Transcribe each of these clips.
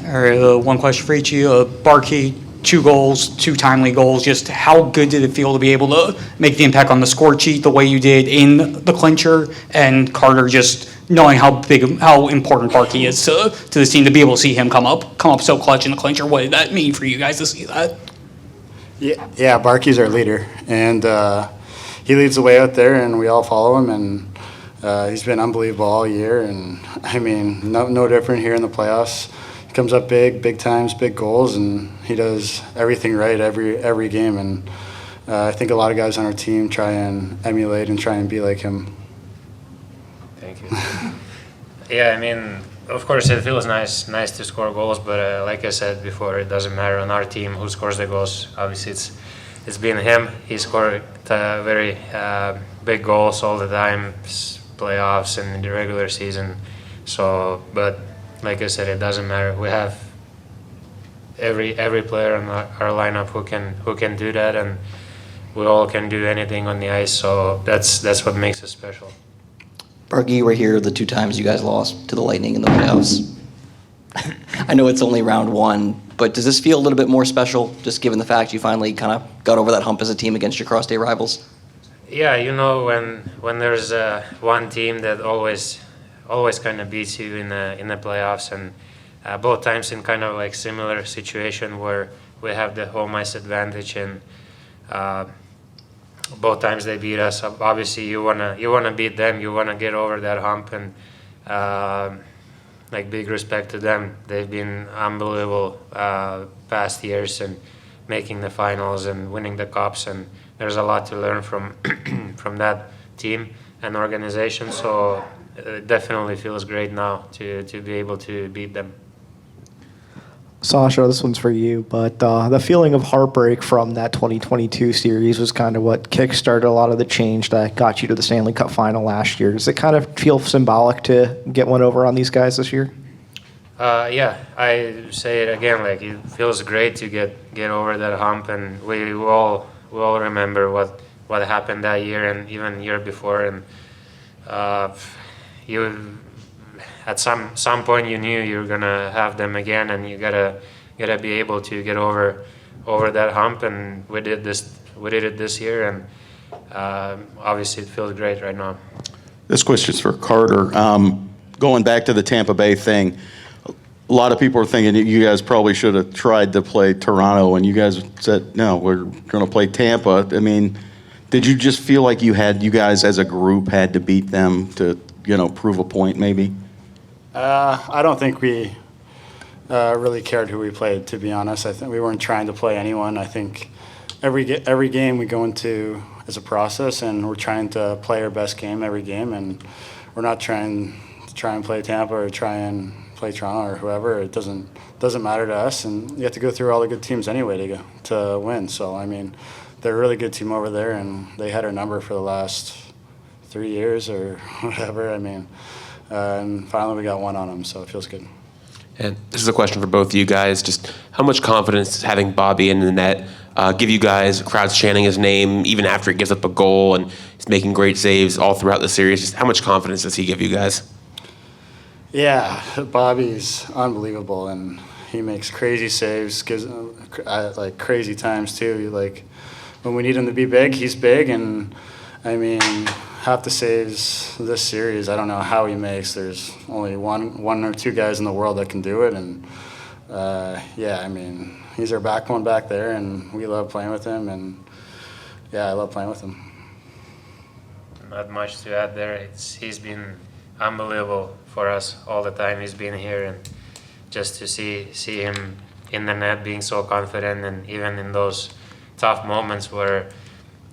All right, one question for each of you. Barkey, 2 goals, 2 timely goals. Just how good did it feel to be able to make the impact on the score sheet the way you did in the clincher? And Carter, just knowing how important Barkey is to this team, to be able to see him come up so clutch in the clincher. What did that mean for you guys to see that? Yeah, Barkey's our leader, and he leads the way out there, and we all follow him, and he's been unbelievable all year, and I mean, no different here in the playoffs. He comes up big times, big goals, and he does everything right every game, and I think a lot of guys on our team try and emulate and try and be like him. Thank you. Yeah, I mean, of course, it feels nice to score goals, but like I said before, it doesn't matter on our team who scores the goals. Obviously, it's been him. He scored very big goals all the time, playoffs and in the regular season. So, but like I said, it doesn't matter. We have every player in our lineup who can do that, and we all can do anything on the ice. So that's what makes it special. Barkey, you were here the 2 times you guys lost to the Lightning in the playoffs. I know it's only round 1, but does this feel a little bit more special, just given the fact you finally kind of got over that hump as a team against your cross-state rivals? Yeah, you know, when there's one team that always kind of beats you in the playoffs, and both times in kind of like similar situation where we have the home ice advantage, and both times they beat us. Obviously, you wanna beat them. You wanna get over that hump, and like big respect to them. They've been unbelievable past years and making the finals and winning the cups. And there's a lot to learn from from that team and organization. So it definitely feels great now to be able to beat them. Sasha, this one's for you, but the feeling of heartbreak from that 2022 series was kind of what kickstarted a lot of the change that got you to the Stanley Cup final last year. Does it kind of feel symbolic to get one over on these guys this year? Yeah, I say it again, like it feels great to get over that hump, and we all remember what happened that year and even year before, and you at some point you knew you were gonna have them again, and you gotta be able to get over that hump, and we did it this year, and obviously it feels great right now. This question's for Carter. Going back to the Tampa Bay thing, a lot of people are thinking that you guys probably should have tried to play Toronto, and you guys said, no, we're going to play Tampa. I mean, did you just feel like you guys as a group had to beat them to, prove a point maybe? I don't think we really cared who we played, to be honest. I think we weren't trying to play anyone. I think every game we go into as a process, and we're trying to play our best game every game, and we're not trying and play Tampa or try and play Toronto or whoever. It doesn't matter to us, and you have to go through all the good teams anyway to win. So I mean, they're a really good team over there, and they had our number for the last 3 years or whatever. I mean, and finally we got one on them, so it feels good. And this is a question for both of you guys. Just how much confidence does having Bobby in the net give you guys? Crowds chanting his name even after he gives up a goal, and he's making great saves all throughout the series. Just how much confidence does he give you guys? Yeah, Bobby's unbelievable, and he makes crazy saves, gives like crazy times too. Like when we need him to be big, he's big, and I mean, half the saves this series, I don't know how he makes. There's only one or two guys in the world that can do it, and yeah, I mean, he's our backbone back there, and we love playing with him, and yeah, I love playing with him. Not much to add there. He's been unbelievable for us all the time he's been here, and just to see him in the net being so confident, and even in those tough moments where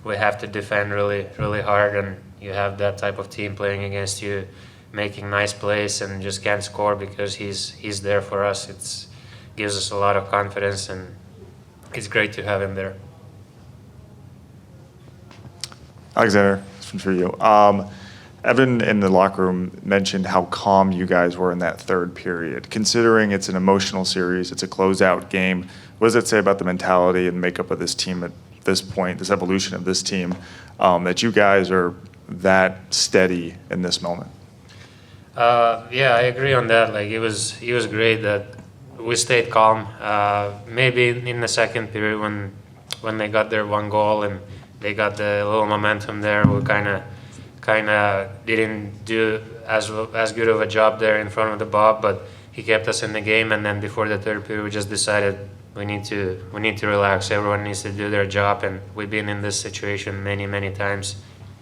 we have to defend really, really hard, and you have that type of team playing against you, making nice plays and just can't score because he's there for us. It gives us a lot of confidence, and it's great to have him there. Alexander, this one's for you. Evan in the locker room mentioned how calm you guys were in that third period. Considering it's an emotional series, it's a closeout game, what does that say about the mentality and makeup of this team at this point, this evolution of this team, that you guys are that steady in this moment? Yeah, I agree on that. Like it was great that we stayed calm. Maybe in the second period when they got their one goal and they got the little momentum there, we kind of didn't do as good of a job there in front of the Bob, but he kept us in the game. And then before the third period, we just decided we need to relax. Everyone needs to do their job, and we've been in this situation many times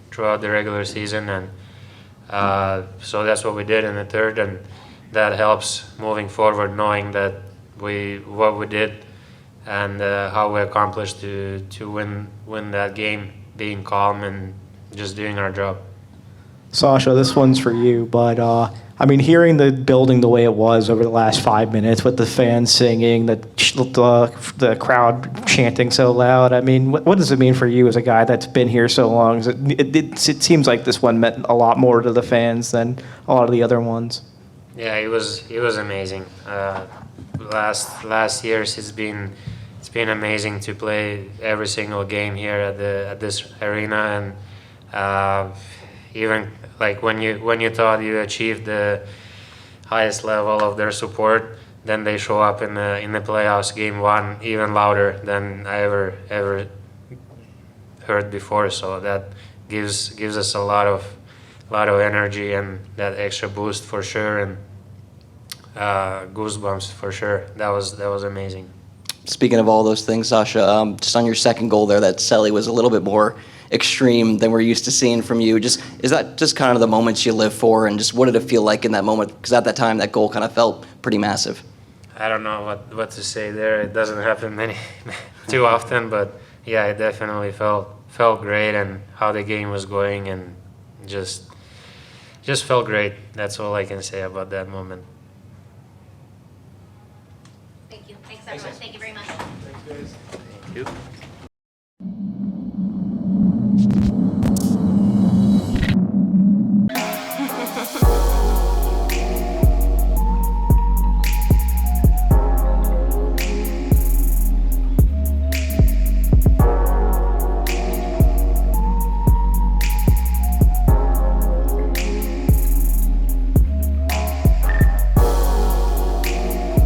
throughout the regular season, and so that's what we did in the third, and that helps moving forward, knowing that what we did and how we accomplished to win that game, being calm and just doing our job. Sasha, this one's for you, but I mean, hearing the building the way it was over the last 5 minutes with the fans singing, the crowd chanting so loud, I mean, what does it mean for you as a guy that's been here so long? It seems like this one meant a lot more to the fans than a lot of the other ones. Yeah, it was amazing. Last years it's been amazing to play every single game here at this arena, and even like when you thought you achieved the highest level of their support, then they show up in the playoffs game one even louder than I ever heard before. So that gives us a lot of energy and that extra boost for sure, and goosebumps for sure. That was amazing. Speaking of all those things, Sasha, just on your second goal there, that celly was a little bit more extreme than we're used to seeing from you. Is that just kind of the moments you live for, and just what did it feel like in that moment? Because at that time, that goal kind of felt pretty massive. I don't know what to say there. It doesn't happen too often, but yeah, it definitely felt great, and how the game was going, and just felt great. That's all I can say about that moment. Thank you. Thanks, everyone. Thank you very much. Thank you.